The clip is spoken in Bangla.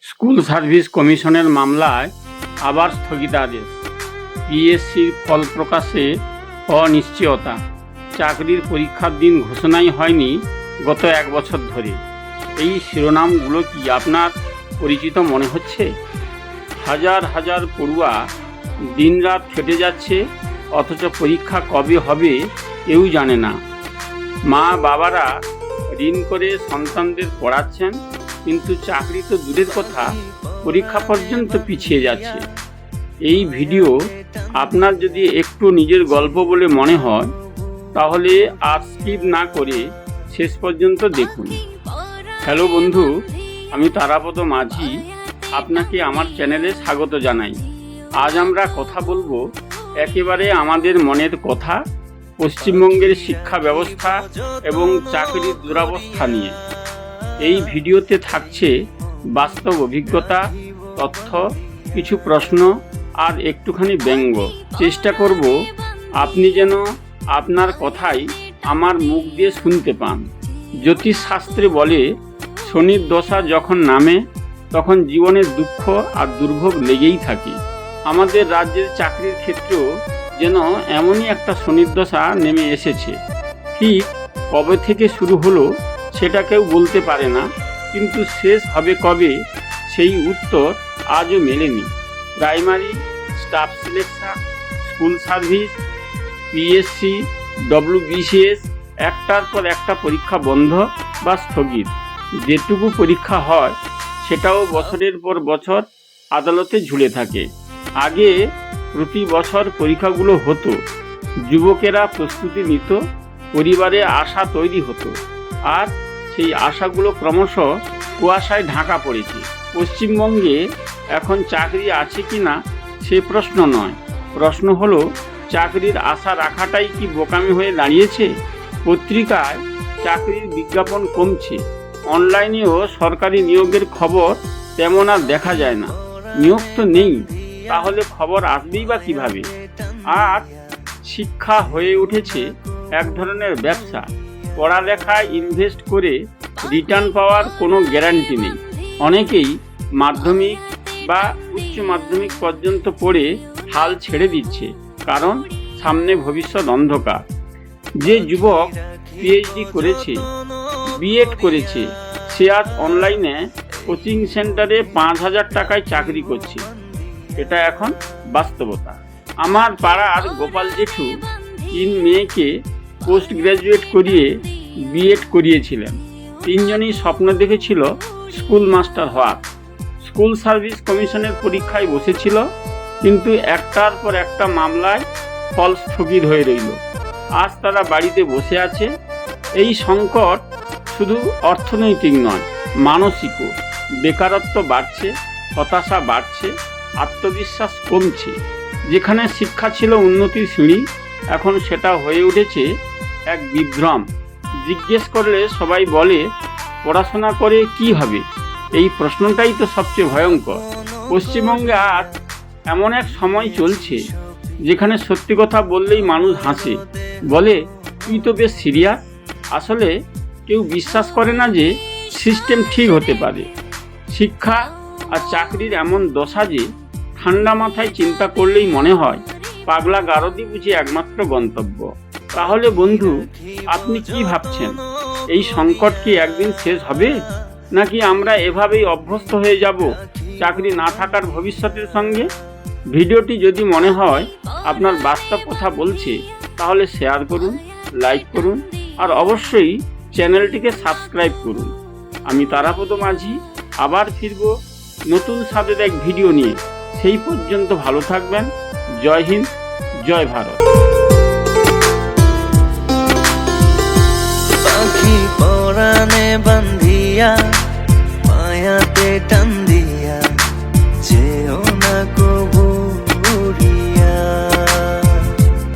স্কুল সার্ভিস কমিশনের মামলায় আবার স্থগিতাদেশ। পিএসসির ফল প্রকাশে অনিশ্চয়তা। চাকরির পরীক্ষার দিন ঘোষণাই হয়নি গত 1 বছর ধরে। এই শিরোনামগুলো কি আপনার পরিচিত মনে হচ্ছে? হাজার হাজার পড়ুয়া দিনরাত খেটে যাচ্ছে, অথচ পরীক্ষা কবে হবে কেউ জানে না। মা বাবারা ঋণ করে সন্তানদের পড়াচ্ছেন, কিন্তু চাকরি তো দূরের কথা, পরীক্ষা পর্যন্ত পিছিয়ে যাচ্ছে। এই ভিডিও আপনার যদি একটু নিজের গল্প বলে মনে হয়, তাহলে আর স্কিপ না করে শেষ পর্যন্ত দেখুন। হ্যালো বন্ধু, আমি তারাপদ মাঝি, আপনাকে আমার চ্যানেলে স্বাগত জানাই। আজ আমরা কথা বলবো একেবারে আমাদের মনের কথা, পশ্চিমবঙ্গের শিক্ষা ব্যবস্থা এবং চাকরির দুরবস্থা নিয়ে। এই ভিডিওতে থাকছে বাস্তব অভিজ্ঞতা, তথ্য, কিছু প্রশ্ন আর একটুখানি ব্যঙ্গ। চেষ্টা করব আপনি যেন আপনার কথাই আমার মুখ দিয়ে শুনতে পান। জ্যোতিষশাস্ত্রে বলে, শনির দশা যখন নামে তখন জীবনের দুঃখ আর দুর্ভোগ লেগেই থাকে। আমাদের রাজ্যের চাকরির ক্ষেত্রেও যেন এমনই একটা শনির দশা নেমে এসেছে। ঠিক কবে থেকে শুরু হলো সেটা কেউ বলতে পারে না, কিন্তু শেষ হবে কবে সেই উত্তর আজও মেলেনি। Primary, staff selection, school service, PSC, WBCS, একটার পর একটা পরীক্ষা বন্ধ বা স্থগিত। যেটুকু পরীক্ষা হয় সেটাও বছরের পর বছর আদালতে ঝুলে থাকে। আগে প্রতি বছর পরীক্ষাগুলো হতো, যুবকেরা প্রস্তুতি নিত, পরিবারে আশা তৈরি হতো, আর সেই আশাগুলো ক্রমশ কুয়াশায় ঢাকা পড়েছে। পশ্চিমবঙ্গে এখন চাকরি আছে কি না সে প্রশ্ন নয়, প্রশ্ন হলো চাকরির আশা রাখাটাই কি বোকামি হয়ে দাঁড়িয়েছে? পত্রিকায় চাকরির বিজ্ঞাপন কমছে, অনলাইনেও সরকারি নিয়োগের খবর তেমন আর দেখা যায় না। নিয়োগ তো নেই, তাহলে খবর আসবেই বা কিভাবে? আর শিক্ষা হয়ে উঠেছে এক ধরনের ব্যবসা। পড়ালেখায় ইনভেস্ট করে রিটার্ন পাওয়ার কোনো গ্যারান্টি নেই। অনেকেই মাধ্যমিক বা উচ্চ মাধ্যমিক পর্যন্ত পড়ে হাল ছেড়ে দিচ্ছে, কারণ সামনে ভবিষ্যৎ অন্ধকার। যে যুবক পিএইচডি করেছে, বিএড করেছে, সে আজ অনলাইনে কোচিং সেন্টারে 5,000 টাকায় চাকরি করছে। এটা এখন বাস্তবতা। আমার পাড়ার গোপাল জেঠু 3 মেয়েকে পোস্ট গ্র্যাজুয়েট করিয়ে বিএড করিয়েছিলেন। 3 জনই স্বপ্ন দেখেছিল স্কুল মাস্টার হওয়ার। স্কুল সার্ভিস কমিশনের পরীক্ষায় বসেছিল, কিন্তু একটার পর একটা মামলায় ফল স্থগিত হয়ে রইল। আজ তারা বাড়িতে বসে আছে। এই সংকট শুধু অর্থনৈতিক নয়, মানসিকও। বেকারত্ব বাড়ছে, হতাশা বাড়ছে, আত্মবিশ্বাস কমছে। যেখানে শিক্ষা ছিল উন্নতির সিঁড়ি, এখন সেটা হয়ে উঠেছে এক বিভ্রম। জিজ্ঞেস করলে সবাই বলে, পড়াশোনা করে কি হবে? এই প্রশ্নটাই তো সবচেয়ে ভয়ঙ্কর। পশ্চিমবঙ্গে আজ এমন এক সময় চলছে যেখানে সত্যি কথা বললেই মানুষ হাসে, বলে তুই তো বেশ সিরিয়াস। আসলে কেউ বিশ্বাস করে না যে সিস্টেম ঠিক হতে পারে। শিক্ষা আর চাকরির এমন দশা যে ঠান্ডা মাথায় চিন্তা করলেই মনে হয় পাগলা গারদই বুঝি একমাত্র গন্তব্য। তাহলে বন্ধু, আপনি কি ভাবছেন? এই সংকট কি একদিন শেষ হবে, নাকি আমরা এভাবেই অভ্যস্ত হয়ে যাব চাকরি না থাকার ভবিষ্যতের সঙ্গে? ভিডিওটি যদি মনে হয় আপনার বাস্তব কথা বলছে, তাহলে শেয়ার করুন, লাইক করুন, আর অবশ্যই চ্যানেলটিকে সাবস্ক্রাইব করুন। আমি তারাপদ মাঝি আবার ফিরব নতুন স্বাদের এক ভিডিও নিয়ে। সেই পর্যন্ত ভালো থাকবেন। জয় হিন্দ, জয় ভারত। পাখি পরাণে বান্ধিয়া মায়াতে টান